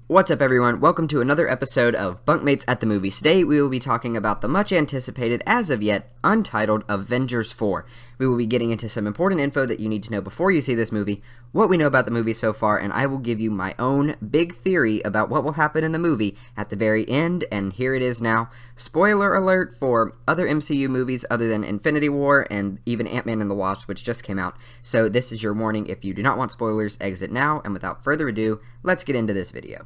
What's up, everyone? Welcome to another episode of Bunkmates at the Movies. Today, we will be talking about the much-anticipated, as of yet, untitled Avengers 4. We will be getting into some important info that you need to know before you see this movie, what we know about the movie so far, and I will give you my own big theory about what will happen in the movie at the very end, and here it is now. Spoiler alert for other MCU movies other than Infinity War and even Ant-Man and the Wasp, which just came out. So this is your warning. If you do not want spoilers, exit now, and without further ado, let's get into this video.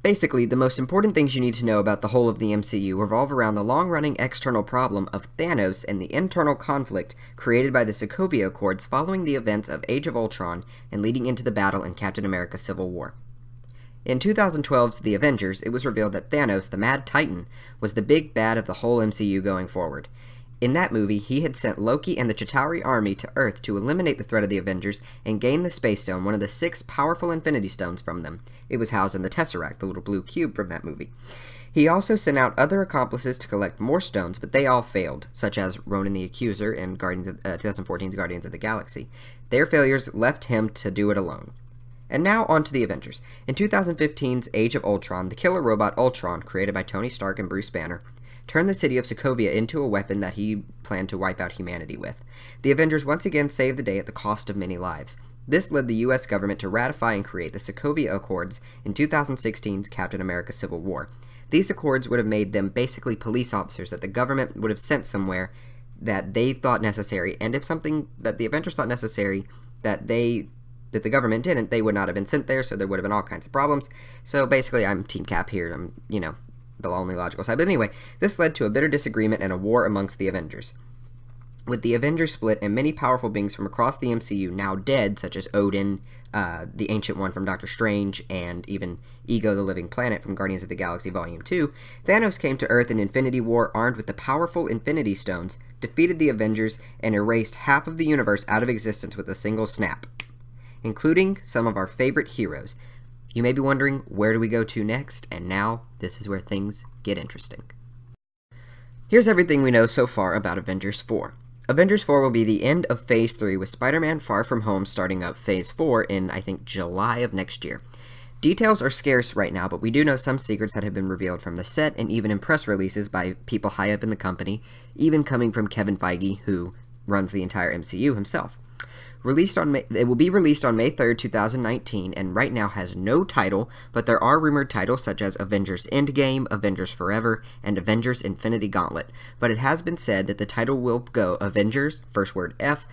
Basically, the most important things you need to know about the whole of the MCU revolve around the long-running external problem of Thanos and the internal conflict created by the Sokovia Accords following the events of Age of Ultron and leading into the battle in Captain America Civil War. In 2012's The Avengers, it was revealed that Thanos, the Mad Titan, was the big bad of the whole MCU going forward. In that movie, he had sent Loki and the Chitauri army to Earth to eliminate the threat of the Avengers and gain the Space Stone, one of the 6 powerful Infinity Stones, from them. It was housed in the Tesseract, the little blue cube from that movie. He also sent out other accomplices to collect more stones, but they all failed, such as Ronan the Accuser in 2014's Guardians of the Galaxy. Their failures left him to do it alone. And now on to the Avengers. In 2015's Age of Ultron, the killer robot Ultron, created by Tony Stark and Bruce Banner, turned the city of Sokovia into a weapon that he planned to wipe out humanity with. The Avengers once again saved the day at the cost of many lives. This led the U.S. government to ratify and create the Sokovia Accords in 2016's Captain America Civil War. These accords would have made them basically police officers that the government would have sent somewhere that they thought necessary, and if something that the Avengers thought necessary that the government didn't, they would not have been sent there, so there would have been all kinds of problems. So basically, I'm Team Cap here. I'm, the only logical side. But anyway, this led to a bitter disagreement and a war amongst the Avengers. With the Avengers split and many powerful beings from across the MCU now dead, such as Odin, the Ancient One from Doctor Strange, and even Ego the Living Planet from Guardians of the Galaxy Volume 2, Thanos came to Earth in Infinity War armed with the powerful Infinity Stones, defeated the Avengers, and erased half of the universe out of existence with a single snap, including some of our favorite heroes. You may be wondering, where do we go to next? And now, this is where things get interesting. Here's everything we know so far about Avengers 4. Avengers 4 will be the end of Phase 3, with Spider-Man Far From Home starting up Phase 4 in, I think, July of next year. Details are scarce right now, but we do know some secrets that have been revealed from the set and even in press releases by people high up in the company, even coming from Kevin Feige, who runs the entire MCU himself. It will be released on May 3rd, 2019, and right now has no title, but there are rumored titles such as Avengers Endgame, Avengers Forever, and Avengers Infinity Gauntlet. But it has been said that the title will go Avengers, first word F,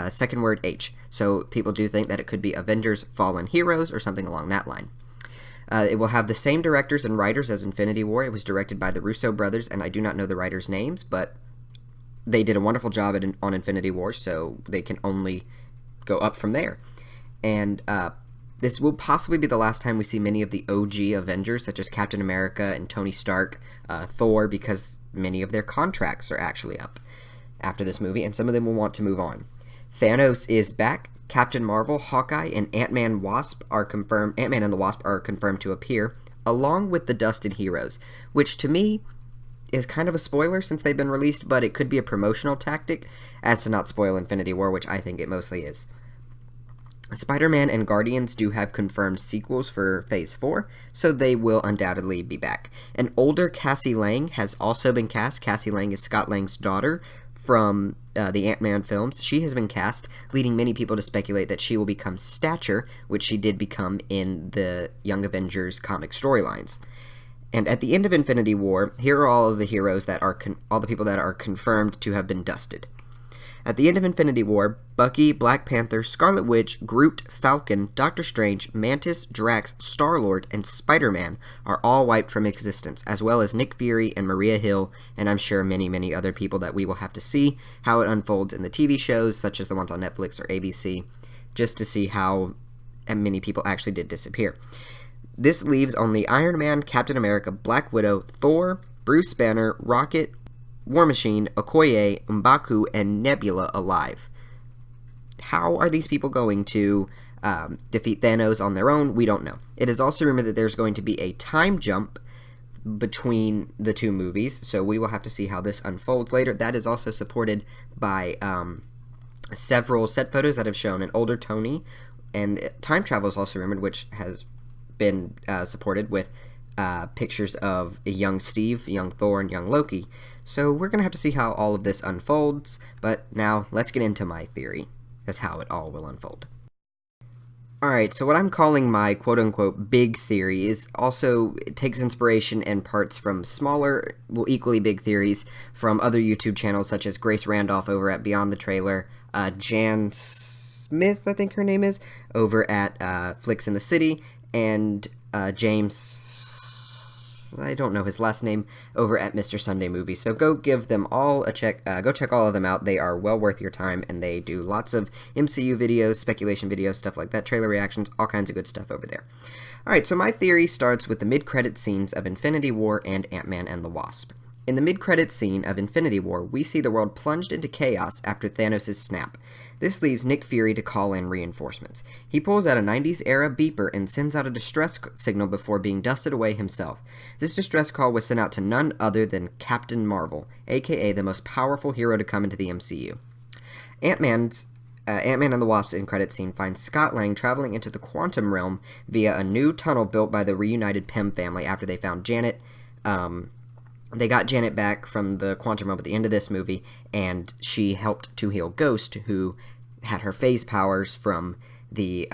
second word H. So people do think that it could be Avengers Fallen Heroes or something along that line. It will have the same directors and writers as Infinity War. It was directed by the Russo brothers, and I do not know the writers' names, but they did a wonderful job on Infinity War, so they can only go up from there. And this will possibly be the last time we see many of the OG Avengers, such as Captain America and Tony Stark, Thor, because many of their contracts are actually up after this movie, and some of them will want to move on. Thanos is back. Captain Marvel, Hawkeye, and Ant-Man and the Wasp are confirmed to appear, along with the Dusted Heroes, which to me is kind of a spoiler since they've been released, but it could be a promotional tactic as to not spoil Infinity War, which I think it mostly is. Spider-Man and Guardians do have confirmed sequels for Phase 4, so they will undoubtedly be back. An older Cassie Lang has also been cast. Cassie Lang is Scott Lang's daughter from the Ant-Man films. She has been cast, leading many people to speculate that she will become Stature, which she did become in the Young Avengers comic storylines. And at the end of Infinity War, here are all of the heroes that are all the people that are confirmed to have been dusted. At the end of Infinity War, Bucky, Black Panther, Scarlet Witch, Groot, Falcon, Doctor Strange, Mantis, Drax, Star-Lord, and Spider-Man are all wiped from existence, as well as Nick Fury and Maria Hill, and I'm sure many, many other people that we will have to see how it unfolds in the TV shows, such as the ones on Netflix or ABC, just to see how many people actually did disappear. This leaves only Iron Man, Captain America, Black Widow, Thor, Bruce Banner, Rocket, War Machine, Okoye, M'Baku, and Nebula alive. How are these people going to defeat Thanos on their own? We don't know. It is also rumored that there's going to be a time jump between the two movies, so we will have to see how this unfolds later. That is also supported by several set photos that have shown an older Tony, and time travel is also rumored, which has been supported with pictures of young Steve, young Thor, and young Loki. So we're going to have to see how all of this unfolds, but now let's get into my theory as how it all will unfold. Alright, so what I'm calling my quote-unquote big theory is also, it takes inspiration and parts from smaller, well, equally big theories from other YouTube channels such as Grace Randolph over at Beyond the Trailer, Jan Smith, I think her name is, over at Flicks in the City, and James, I don't know his last name, over at Mr. Sunday Movies. So go give them all a check, go check all of them out. They are well worth your time, and they do lots of MCU videos, speculation videos, stuff like that, trailer reactions, all kinds of good stuff over there. Alright, so my theory starts with the mid-credit scenes of Infinity War and Ant-Man and the Wasp. In the mid-credit scene of Infinity War, we see the world plunged into chaos after Thanos' snap. This leaves Nick Fury to call in reinforcements. He pulls out a 90s-era beeper and sends out a distress signal before being dusted away himself. This distress call was sent out to none other than Captain Marvel, aka the most powerful hero to come into the MCU. Ant-Man and the Wasp's end-credit scene finds Scott Lang traveling into the quantum realm via a new tunnel built by the reunited Pym family after they found Janet. They got Janet back from the quantum realm at the end of this movie, and she helped to heal Ghost, who had her phase powers from the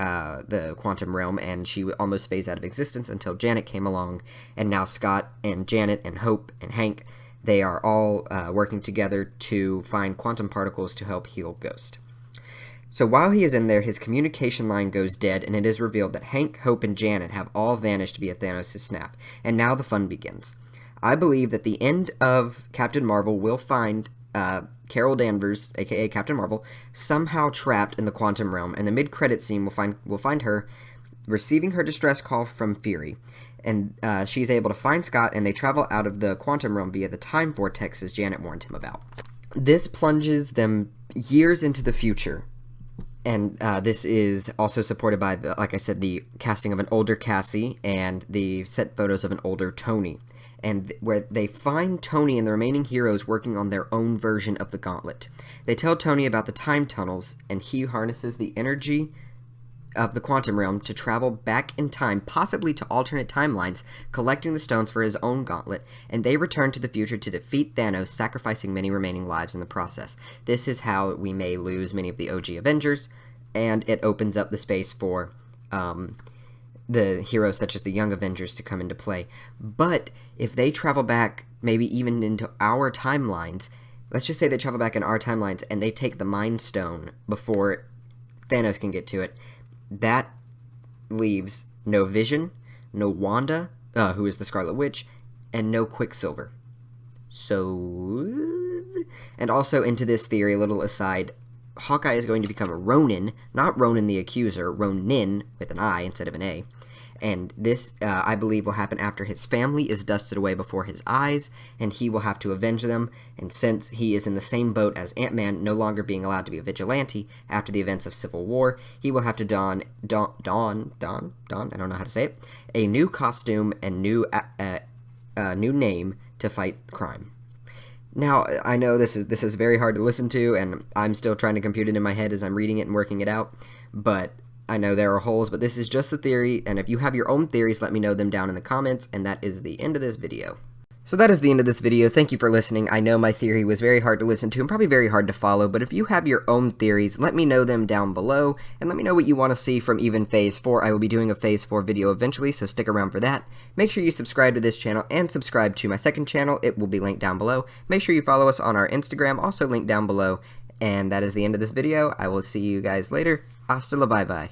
quantum realm, and she almost phased out of existence until Janet came along, and now Scott and Janet and Hope and Hank, they are all working together to find quantum particles to help heal Ghost. So while he is in there, his communication line goes dead, and it is revealed that Hank, Hope, and Janet have all vanished via Thanos' snap, and now the fun begins. I believe that the end of Captain Marvel will find Carol Danvers, aka Captain Marvel, somehow trapped in the quantum realm, and the mid-credit scene will find her receiving her distress call from Fury, and she's able to find Scott, and they travel out of the quantum realm via the time vortex as Janet warned him about. This plunges them years into the future, and this is also supported by, like I said, the casting of an older Cassie and the set photos of an older Tony, and where they find Tony and the remaining heroes working on their own version of the gauntlet. They tell Tony about the time tunnels, and he harnesses the energy of the quantum realm to travel back in time, possibly to alternate timelines, collecting the stones for his own gauntlet, and they return to the future to defeat Thanos, sacrificing many remaining lives in the process. This is how we may lose many of the OG Avengers, and it opens up the space for the heroes such as the Young Avengers to come into play. But if they travel back, maybe even into our timelines, let's just say they travel back in our timelines and they take the Mind Stone before Thanos can get to it, that leaves no Vision, no Wanda, who is the Scarlet Witch, and no Quicksilver. So, and also into this theory, a little aside, Hawkeye is going to become a Ronin, not Ronan the Accuser, Ronin with an I instead of an A. And this, I believe, will happen after his family is dusted away before his eyes, and he will have to avenge them. And since he is in the same boat as Ant-Man, no longer being allowed to be a vigilante after the events of Civil War, he will have to don, I don't know how to say it, a new costume and new name to fight crime. Now, I know this is very hard to listen to, and I'm still trying to compute it in my head as I'm reading it and working it out, but I know there are holes, but this is just the theory, and if you have your own theories, let me know them down in the comments, and that is the end of this video. So that is the end of this video. Thank you for listening. I know my theory was very hard to listen to and probably very hard to follow, but if you have your own theories, let me know them down below, and let me know what you want to see from even Phase 4. I will be doing a Phase 4 video eventually, so stick around for that. Make sure you subscribe to this channel and subscribe to my second channel. It will be linked down below. Make sure you follow us on our Instagram, also linked down below. And that is the end of this video. I will see you guys later. Hasta la bye-bye.